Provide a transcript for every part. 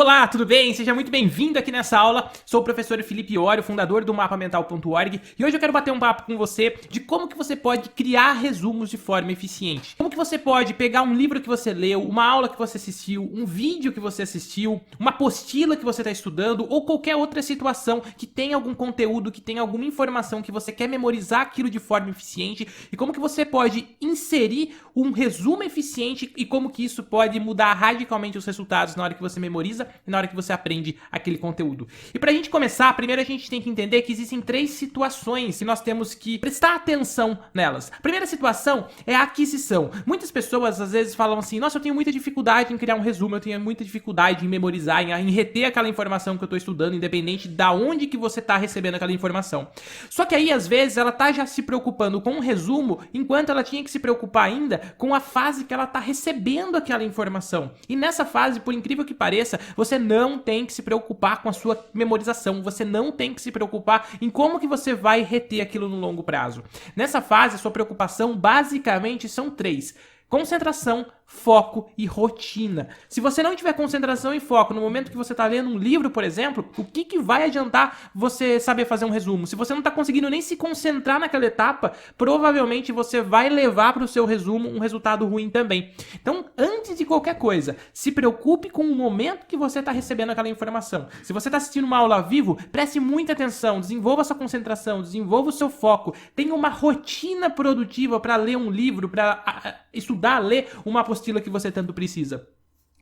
Olá, tudo bem? Seja muito bem-vindo aqui nessa aula. Sou o professor Felipe Iori, fundador do mapamental.org, e hoje eu quero bater um papo com você de como que você pode criar resumos de forma eficiente. Como que você pode pegar um livro que você leu, uma aula que você assistiu, um vídeo que você assistiu, uma apostila que você está estudando ou qualquer outra situação que tenha algum conteúdo, que tenha alguma informação que você quer memorizar aquilo de forma eficiente, e como que você pode inserir um resumo eficiente e como que isso pode mudar radicalmente os resultados na hora que você memoriza e na hora que você aprende aquele conteúdo. E pra gente começar, primeiro a gente tem que entender que existem 3 situações que nós temos que prestar atenção nelas. A primeira situação é a aquisição. Muitas pessoas às vezes falam assim: nossa, eu tenho muita dificuldade em criar um resumo, eu tenho muita dificuldade em memorizar, em reter aquela informação que eu tô estudando, independente da onde que você tá recebendo aquela informação. Só que aí às vezes ela tá já se preocupando com um resumo, enquanto ela tinha que se preocupar ainda com a fase que ela tá recebendo aquela informação. E nessa fase, por incrível que pareça, você não tem que se preocupar com a sua memorização, você não tem que se preocupar em como que você vai reter aquilo no longo prazo. Nessa fase, a sua preocupação basicamente são 3: concentração, foco e rotina. Se você não tiver concentração e foco no momento que você está lendo um livro, por exemplo, o que vai adiantar você saber fazer um resumo? Se você não está conseguindo nem se concentrar naquela etapa, provavelmente você vai levar para o seu resumo um resultado ruim também. Então, antes de qualquer coisa, se preocupe com o momento que você está recebendo aquela informação. Se você está assistindo uma aula ao vivo, preste muita atenção, desenvolva sua concentração, desenvolva o seu foco, tenha uma rotina produtiva para ler um livro, para estudar, ler uma apostila que você tanto precisa.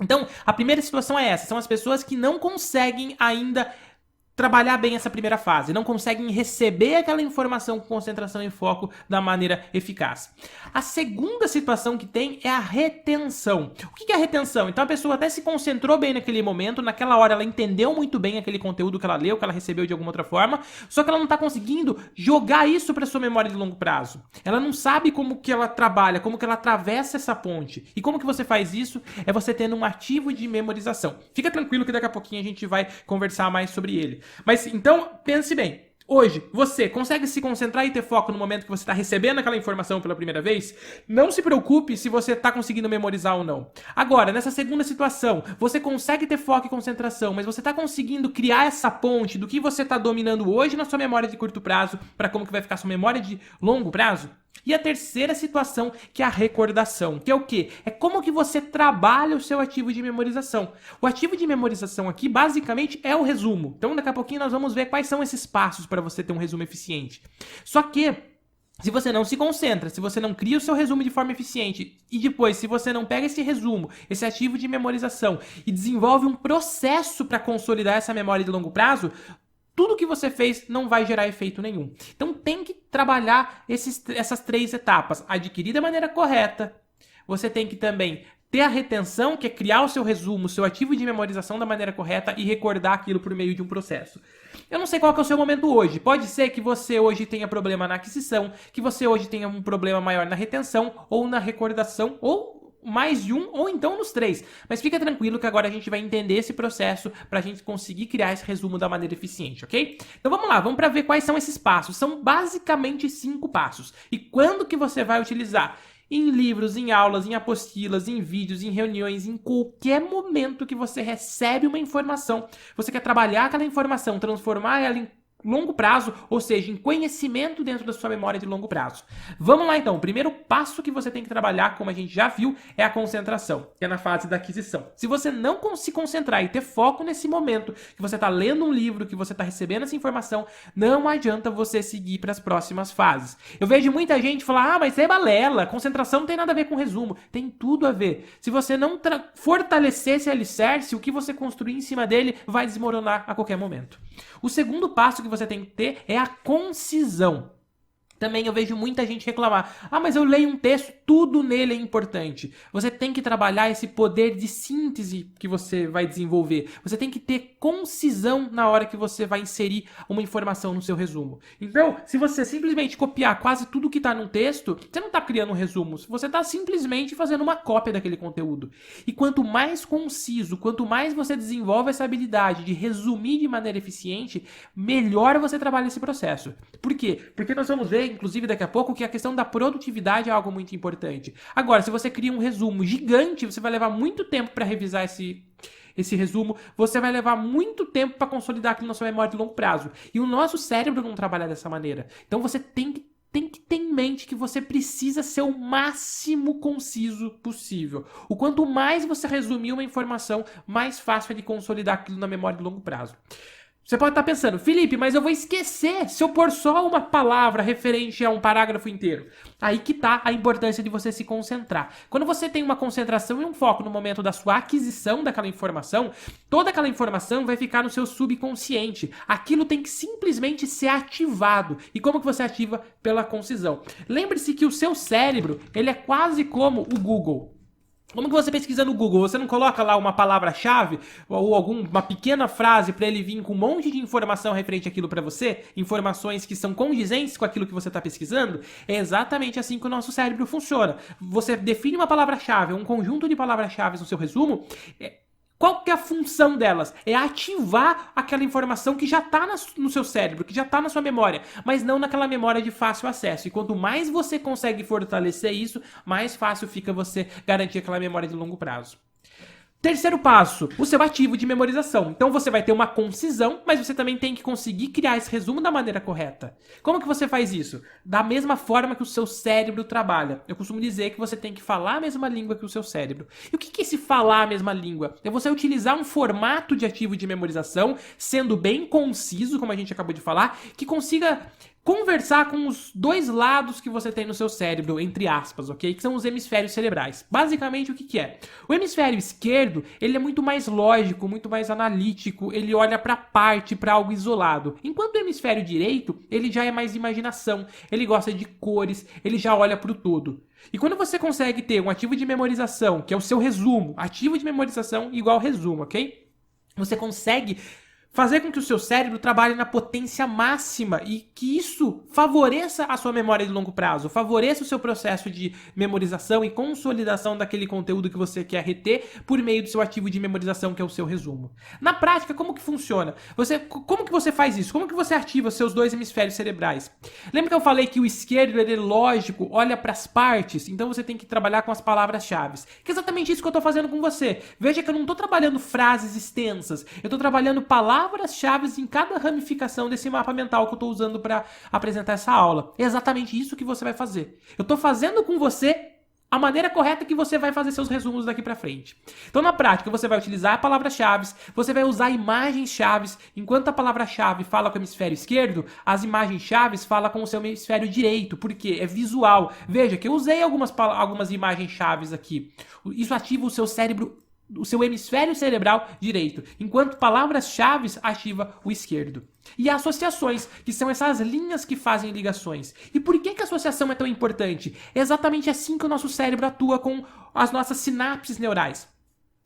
Então, a primeira situação é essa: são as pessoas que não conseguem ainda trabalhar bem essa primeira fase, não conseguem receber aquela informação com concentração e foco da maneira eficaz. A segunda situação que tem é a retenção. O que é a retenção? Então a pessoa até se concentrou bem naquele momento, naquela hora ela entendeu muito bem aquele conteúdo que ela leu, que ela recebeu de alguma outra forma, só que ela não está conseguindo jogar isso para sua memória de longo prazo. Ela não sabe como que ela trabalha, como que ela atravessa essa ponte. E como que você faz isso? É você tendo um ativo de memorização. Fica tranquilo que daqui a pouquinho a gente vai conversar mais sobre ele. Mas então, pense bem. Hoje, você consegue se concentrar e ter foco no momento que você está recebendo aquela informação pela primeira vez? Não se preocupe se você está conseguindo memorizar ou não. Agora, nessa segunda situação, você consegue ter foco e concentração, mas você está conseguindo criar essa ponte do que você está dominando hoje na sua memória de curto prazo para como que vai ficar sua memória de longo prazo? E a terceira situação, que é a recordação, que é o quê? É como que você trabalha o seu ativo de memorização. O ativo de memorização aqui, basicamente, é o resumo. Então, daqui a pouquinho nós vamos ver quais são esses passos para você ter um resumo eficiente. Só que, se você não se concentra, se você não cria o seu resumo de forma eficiente, e depois, se você não pega esse resumo, esse ativo de memorização, e desenvolve um processo para consolidar essa memória de longo prazo, tudo que você fez não vai gerar efeito nenhum. Então tem que trabalhar essas 3 etapas. Adquirir da maneira correta. Você tem que também ter a retenção, que é criar o seu resumo, o seu ativo de memorização da maneira correta e recordar aquilo por meio de um processo. Eu não sei qual que é o seu momento hoje. Pode ser que você hoje tenha problema na aquisição, que você hoje tenha um problema maior na retenção ou na recordação, ou mais de um, ou então nos 3. Mas fica tranquilo que agora a gente vai entender esse processo para a gente conseguir criar esse resumo da maneira eficiente, ok? Então vamos lá, vamos para ver quais são esses passos. São basicamente 5 passos. E quando que você vai utilizar? Em livros, em aulas, em apostilas, em vídeos, em reuniões, em qualquer momento que você recebe uma informação, você quer trabalhar aquela informação, transformar ela em longo prazo, ou seja, em conhecimento dentro da sua memória de longo prazo. Vamos lá então, o primeiro passo que você tem que trabalhar, como a gente já viu, é a concentração, que é na fase da aquisição. Se você não se concentrar e ter foco nesse momento, que você está lendo um livro, que você está recebendo essa informação, não adianta você seguir para as próximas fases. Eu vejo muita gente falar: mas é balela, concentração não tem nada a ver com resumo. Tem tudo a ver. Se você não fortalecer esse alicerce, o que você construir em cima dele vai desmoronar a qualquer momento. O segundo passo que você tem que ter é a concisão. Também eu vejo muita gente reclamar: ah, mas eu leio um texto, tudo nele é importante. Você tem que trabalhar esse poder de síntese que você vai desenvolver. Você tem que ter concisão na hora que você vai inserir uma informação no seu resumo. Então, se você simplesmente copiar quase tudo que está no texto, você não está criando um resumo, você está simplesmente fazendo uma cópia daquele conteúdo. E quanto mais conciso, quanto mais você desenvolve essa habilidade de resumir de maneira eficiente, melhor você trabalha esse processo. Por quê? Porque nós vamos ver, inclusive daqui a pouco, que a questão da produtividade é algo muito importante. Agora, se você cria um resumo gigante, você vai levar muito tempo para revisar esse resumo, você vai levar muito tempo para consolidar aquilo na sua memória de longo prazo. E o nosso cérebro não trabalha dessa maneira. Então você tem que ter em mente que você precisa ser o máximo conciso possível. O quanto mais você resumir uma informação, mais fácil é de consolidar aquilo na memória de longo prazo. Você pode estar pensando, Felipe, mas eu vou esquecer se eu pôr só uma palavra referente a um parágrafo inteiro. Aí que está a importância de você se concentrar. Quando você tem uma concentração e um foco no momento da sua aquisição daquela informação, toda aquela informação vai ficar no seu subconsciente. Aquilo tem que simplesmente ser ativado. E como que você ativa? Pela concisão. Lembre-se que o seu cérebro, ele é quase como o Google. Como que você pesquisa no Google? Você não coloca lá uma palavra-chave ou alguma pequena frase para ele vir com um monte de informação referente àquilo para você? Informações que são condizentes com aquilo que você está pesquisando? É exatamente assim que o nosso cérebro funciona. Você define uma palavra-chave, um conjunto de palavras-chave no seu resumo. Qual que é a função delas? É ativar aquela informação que já está no seu cérebro, que já está na sua memória, mas não naquela memória de fácil acesso. E quanto mais você consegue fortalecer isso, mais fácil fica você garantir aquela memória de longo prazo. Terceiro passo, o seu ativo de memorização. Então você vai ter uma concisão, mas você também tem que conseguir criar esse resumo da maneira correta. Como que você faz isso? Da mesma forma que o seu cérebro trabalha. Eu costumo dizer que você tem que falar a mesma língua que o seu cérebro. E o que é esse falar a mesma língua? É você utilizar um formato de ativo de memorização, sendo bem conciso, como a gente acabou de falar, que consiga conversar com os dois lados que você tem no seu cérebro, entre aspas, ok? Que são os hemisférios cerebrais. Basicamente, o que é? O hemisfério esquerdo, ele é muito mais lógico, muito mais analítico, ele olha para parte, para algo isolado. Enquanto o hemisfério direito, ele já é mais imaginação, ele gosta de cores, ele já olha para o todo. E quando você consegue ter um ativo de memorização, que é o seu resumo, ativo de memorização igual resumo, ok? Você consegue fazer com que o seu cérebro trabalhe na potência máxima e que isso favoreça a sua memória de longo prazo, favoreça o seu processo de memorização e consolidação daquele conteúdo que você quer reter por meio do seu ativo de memorização, que é o seu resumo. Na prática, como que funciona? Como que você faz isso? Como que você ativa os seus dois hemisférios cerebrais? Lembra que eu falei que o esquerdo, ele é lógico, olha para as partes, então você tem que trabalhar com as palavras-chave. Que é exatamente isso que eu estou fazendo com você. Veja que eu não estou trabalhando frases extensas, eu estou trabalhando palavras-chave em cada ramificação desse mapa mental que eu estou usando para apresentar essa aula. É exatamente isso que você vai fazer. Eu estou fazendo com você a maneira correta que você vai fazer seus resumos daqui para frente. Então, na prática, você vai utilizar palavras-chave, você vai usar imagens-chave. Enquanto a palavra-chave fala com o hemisfério esquerdo, as imagens-chave falam com o seu hemisfério direito, porque é visual. Veja que eu usei algumas imagens-chave aqui. Isso ativa o seu cérebro, o seu hemisfério cerebral direito, enquanto palavras-chave ativa o esquerdo. E associações, que são essas linhas que fazem ligações. E por que a associação é tão importante? É exatamente assim que o nosso cérebro atua com as nossas sinapses neurais.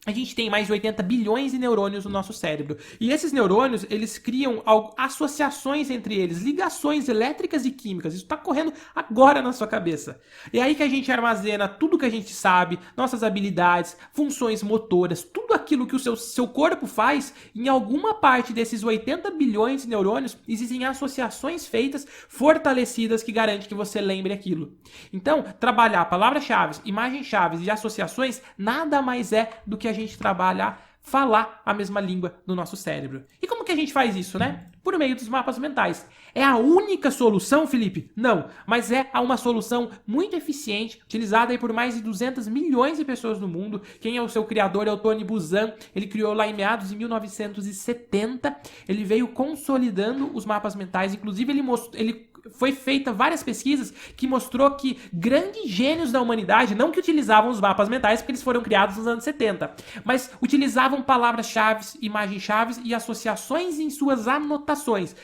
A gente tem mais de 80 bilhões de neurônios no nosso cérebro. E esses neurônios, eles criam associações entre eles, ligações elétricas e químicas. Isso está correndo agora na sua cabeça. E é aí que a gente armazena tudo que a gente sabe, nossas habilidades, funções motoras, tudo aquilo que o seu corpo faz. Em alguma parte desses 80 bilhões de neurônios, existem associações feitas, fortalecidas, que garantem que você lembre aquilo. Então, trabalhar palavras-chave, imagens-chave e associações nada mais é do que a gente trabalha falar a mesma língua do nosso cérebro. E como que a gente faz isso, né? Por meio dos mapas mentais. É a única solução, Felipe? Não, mas é uma solução muito eficiente, utilizada aí por mais de 200 milhões de pessoas no mundo. Quem é o seu criador é o Tony Buzan. Ele criou lá em meados de 1970. Ele veio consolidando os mapas mentais. Inclusive, foi feita várias pesquisas que mostrou que grandes gênios da humanidade, não que utilizavam os mapas mentais, porque eles foram criados nos anos 70, mas utilizavam palavras-chave, imagens-chave e associações em suas anotações.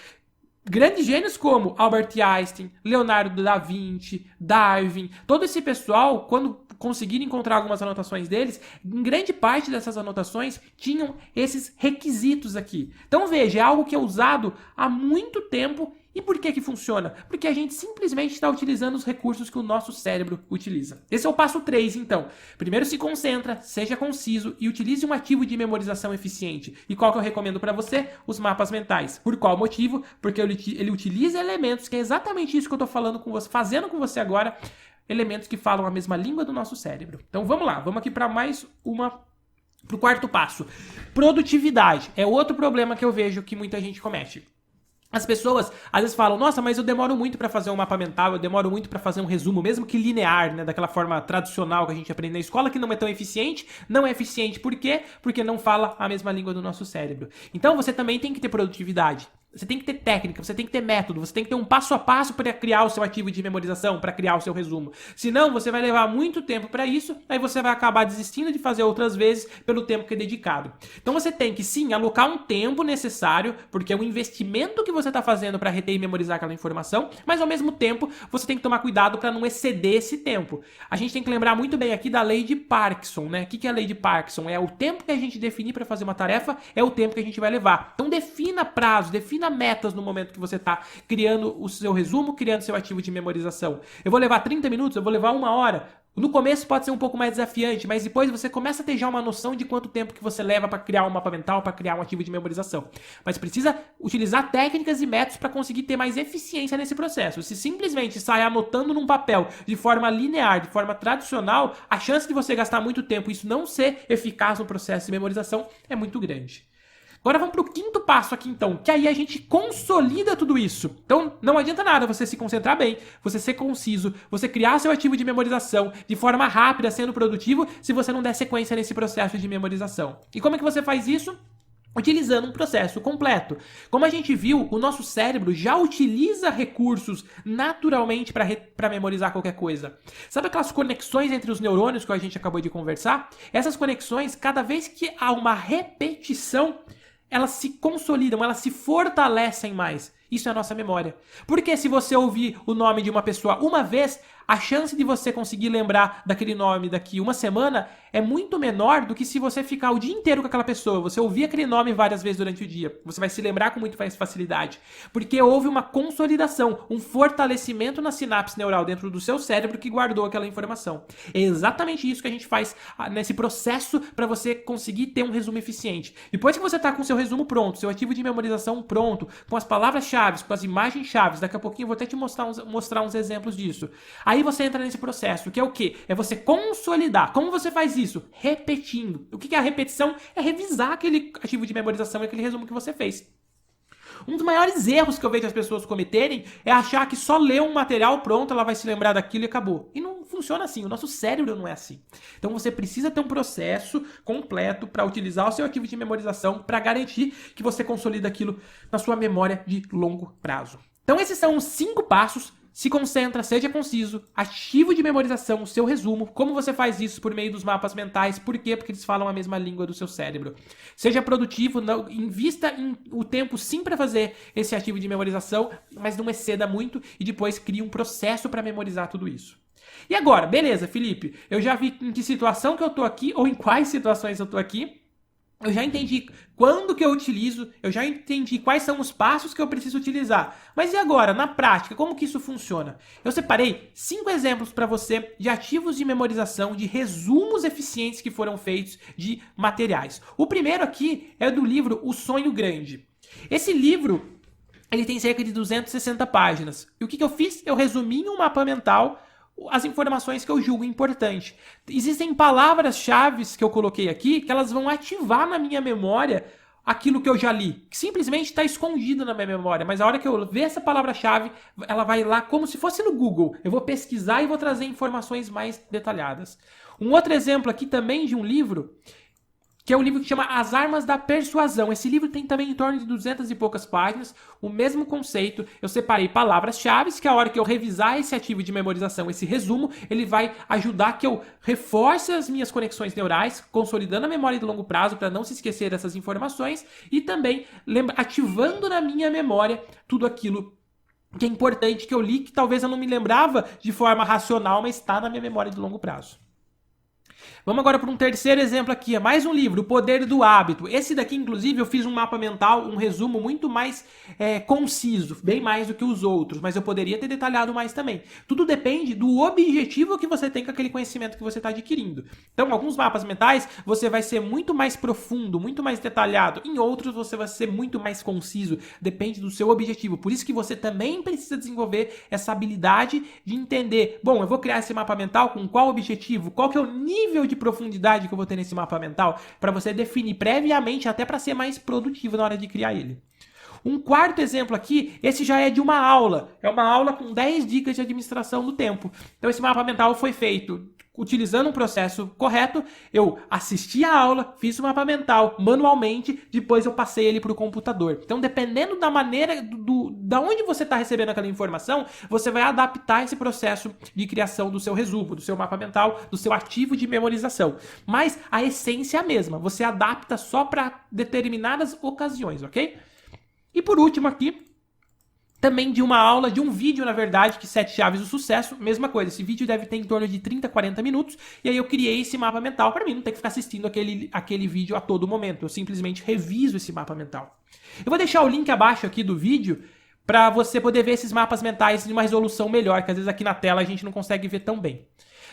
Grandes gênios como Albert Einstein, Leonardo da Vinci, Darwin, todo esse pessoal, quando conseguiram encontrar algumas anotações deles, em grande parte dessas anotações tinham esses requisitos aqui. Então veja, é algo que é usado há muito tempo. E por que funciona? Porque a gente simplesmente está utilizando os recursos que o nosso cérebro utiliza. Esse é o passo 3, então. Primeiro se concentra, seja conciso e utilize um ativo de memorização eficiente. E qual que eu recomendo para você? Os mapas mentais. Por qual motivo? Porque ele utiliza elementos, que é exatamente isso que eu estou falando com você, fazendo com você agora, elementos que falam a mesma língua do nosso cérebro. Então vamos lá, vamos aqui para mais uma Pro quarto passo, produtividade. É outro problema que eu vejo que muita gente comete. As pessoas às vezes falam, nossa, mas eu demoro muito para fazer um mapa mental, eu demoro muito para fazer um resumo, mesmo que linear, né, daquela forma tradicional que a gente aprende na escola, que não é tão eficiente. Não é eficiente por quê? Porque não fala a mesma língua do nosso cérebro. Então você também tem que ter produtividade. Você tem que ter técnica, você tem que ter método, você tem que ter um passo a passo para criar o seu ativo de memorização, para criar o seu resumo. Senão, você vai levar muito tempo para isso, aí você vai acabar desistindo de fazer outras vezes pelo tempo que é dedicado. Então você tem que, sim, alocar um tempo necessário, porque é um investimento que você está fazendo para reter e memorizar aquela informação, mas ao mesmo tempo, você tem que tomar cuidado para não exceder esse tempo. A gente tem que lembrar muito bem aqui da lei de Parkinson, né? O que é a lei de Parkinson? É o tempo que a gente definir para fazer uma tarefa, é o tempo que a gente vai levar. Então defina prazo, defina metas no momento que você está criando o seu resumo, criando seu ativo de memorização. Eu vou levar 30 minutos, eu vou levar 1 hora. No começo pode ser um pouco mais desafiante, mas depois você começa a ter já uma noção de quanto tempo que você leva para criar um mapa mental, para criar um ativo de memorização. Mas precisa utilizar técnicas e métodos para conseguir ter mais eficiência nesse processo. Se simplesmente sai anotando num papel de forma linear, de forma tradicional, a chance de você gastar muito tempo e isso não ser eficaz no processo de memorização é muito grande. Agora vamos para o quinto passo aqui então, que aí a gente consolida tudo isso. Então não adianta nada você se concentrar bem, você ser conciso, você criar seu ativo de memorização de forma rápida, sendo produtivo, se você não der sequência nesse processo de memorização. E como é que você faz isso? Utilizando um processo completo. Como a gente viu, o nosso cérebro já utiliza recursos naturalmente para memorizar qualquer coisa. Sabe aquelas conexões entre os neurônios que a gente acabou de conversar? Essas conexões, cada vez que há uma repetição, elas se consolidam, elas se fortalecem mais. Isso é a nossa memória. Porque se você ouvir o nome de uma pessoa uma vez, a chance de você conseguir lembrar daquele nome daqui 1 semana é muito menor do que se você ficar o dia inteiro com aquela pessoa. Você ouvir aquele nome várias vezes durante o dia. Você vai se lembrar com muito mais facilidade. Porque houve uma consolidação, um fortalecimento na sinapse neural dentro do seu cérebro que guardou aquela informação. É exatamente isso que a gente faz nesse processo para você conseguir ter um resumo eficiente. Depois que você está com o seu resumo pronto, seu ativo de memorização pronto, com as palavras-chave, com as imagens-chave, daqui a pouquinho eu vou até te mostrar uns exemplos disso. Aí você entra nesse processo, que é o quê? É você consolidar. Como você faz isso? Repetindo. O que é a repetição? É revisar aquele ativo de memorização e aquele resumo que você fez. Um dos maiores erros que eu vejo as pessoas cometerem é achar que só ler um material pronto, ela vai se lembrar daquilo e acabou. E não funciona assim, o nosso cérebro não é assim. Então você precisa ter um processo completo para utilizar o seu ativo de memorização para garantir que você consolida aquilo na sua memória de longo prazo. Então esses são os 5 passos. Se concentra, seja conciso, ativo de memorização, o seu resumo. Como você faz isso por meio dos mapas mentais? Por quê? Porque eles falam a mesma língua do seu cérebro. Seja produtivo, não, invista o tempo sim para fazer esse ativo de memorização, mas não exceda muito e depois crie um processo para memorizar tudo isso. E agora, beleza, Felipe, eu já vi em que situação que eu tô aqui, ou em quais situações eu tô aqui. Eu já entendi quando que eu utilizo, eu já entendi quais são os passos que eu preciso utilizar. Mas e agora, na prática, como que isso funciona? Eu separei 5 exemplos para você de ativos de memorização, de resumos eficientes que foram feitos de materiais. O primeiro aqui é do livro O Sonho Grande. Esse livro, ele tem cerca de 260 páginas. E o que eu fiz? Eu resumi em um mapa mental as informações que eu julgo importante. Existem palavras-chave que eu coloquei aqui que elas vão ativar na minha memória aquilo que eu já li, que simplesmente está escondido na minha memória, mas a hora que eu ver essa palavra-chave, ela vai lá como se fosse no Google. Eu vou pesquisar e vou trazer informações mais detalhadas. Um outro exemplo aqui também de um livro, que é um livro que chama As Armas da Persuasão. Esse livro tem também em torno de 200 e poucas páginas, o mesmo conceito. Eu separei palavras-chave, que a hora que eu revisar esse ativo de memorização, esse resumo, ele vai ajudar que eu reforce as minhas conexões neurais, consolidando a memória de longo prazo para não se esquecer dessas informações e também ativando na minha memória tudo aquilo que é importante que eu li, que talvez eu não me lembrava de forma racional, mas está na minha memória de longo prazo. Vamos agora para um terceiro exemplo aqui, é mais um livro, O Poder do Hábito. Esse daqui, inclusive, eu fiz um mapa mental, um resumo muito mais conciso, bem mais do que os outros, mas eu poderia ter detalhado mais também. Tudo depende do objetivo que você tem com aquele conhecimento que você está adquirindo. Então, alguns mapas mentais, você vai ser muito mais profundo, muito mais detalhado. Em outros, você vai ser muito mais conciso. Depende do seu objetivo. Por isso que você também precisa desenvolver essa habilidade de entender, bom, eu vou criar esse mapa mental com qual objetivo? Qual que é o nível nível de profundidade que eu vou ter nesse mapa mental para você definir previamente, até para ser mais produtivo na hora de criar ele. Um quarto exemplo aqui, esse já é de uma aula. É uma aula com 10 dicas de administração do tempo. Então esse mapa mental foi feito utilizando um processo correto. Eu assisti a aula, fiz o mapa mental manualmente, depois eu passei ele para o computador. Então dependendo da maneira, da onde você está recebendo aquela informação, você vai adaptar esse processo de criação do seu resumo, do seu mapa mental, do seu ativo de memorização. Mas a essência é a mesma, você adapta só para determinadas ocasiões, ok? E por último aqui, também de uma aula, de um vídeo, na verdade, que 7 chaves do sucesso, mesma coisa. Esse vídeo deve ter em torno de 30, 40 minutos, e aí eu criei esse mapa mental para mim não ter que ficar assistindo aquele vídeo a todo momento. Eu simplesmente reviso esse mapa mental. Eu vou deixar o link abaixo aqui do vídeo para você poder ver esses mapas mentais em uma resolução melhor, que às vezes aqui na tela a gente não consegue ver tão bem.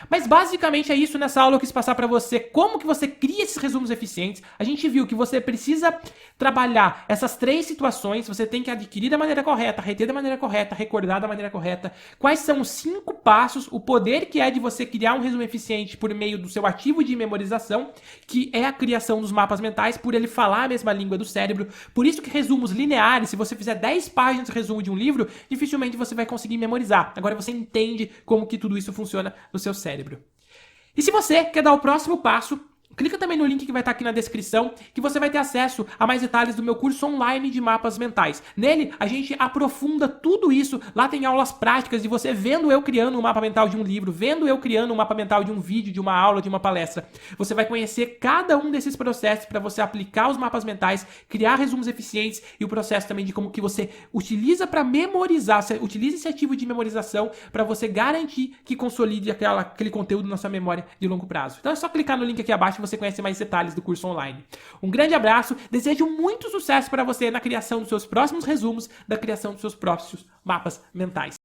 Mas basicamente é isso. Nessa aula eu quis passar para você como que você cria esses resumos eficientes. A gente viu que você precisa trabalhar essas 3 situações, você tem que adquirir da maneira correta, reter da maneira correta, recordar da maneira correta. Quais são os 5 passos, o poder que é de você criar um resumo eficiente por meio do seu ativo de memorização, que é a criação dos mapas mentais, por ele falar a mesma língua do cérebro. Por isso que resumos lineares, se você fizer 10 páginas de resumo de um livro, dificilmente você vai conseguir memorizar. Agora você entende como que tudo isso funciona no seu cérebro. E se você quer dar o próximo passo, clica também no link que vai estar aqui na descrição, que você vai ter acesso a mais detalhes do meu curso online de mapas mentais. Nele, a gente aprofunda tudo isso. Lá tem aulas práticas de você vendo eu criando um mapa mental de um livro, vendo eu criando um mapa mental de um vídeo, de uma aula, de uma palestra. Você vai conhecer cada um desses processos para você aplicar os mapas mentais, criar resumos eficientes e o processo também de como que você utiliza para memorizar. Você utiliza esse ativo de memorização para você garantir que consolide aquele conteúdo na sua memória de longo prazo. Então é só clicar no link aqui abaixo você conhece mais detalhes do curso online. Um grande abraço, desejo muito sucesso para você na criação dos seus próximos resumos, da criação dos seus próprios mapas mentais.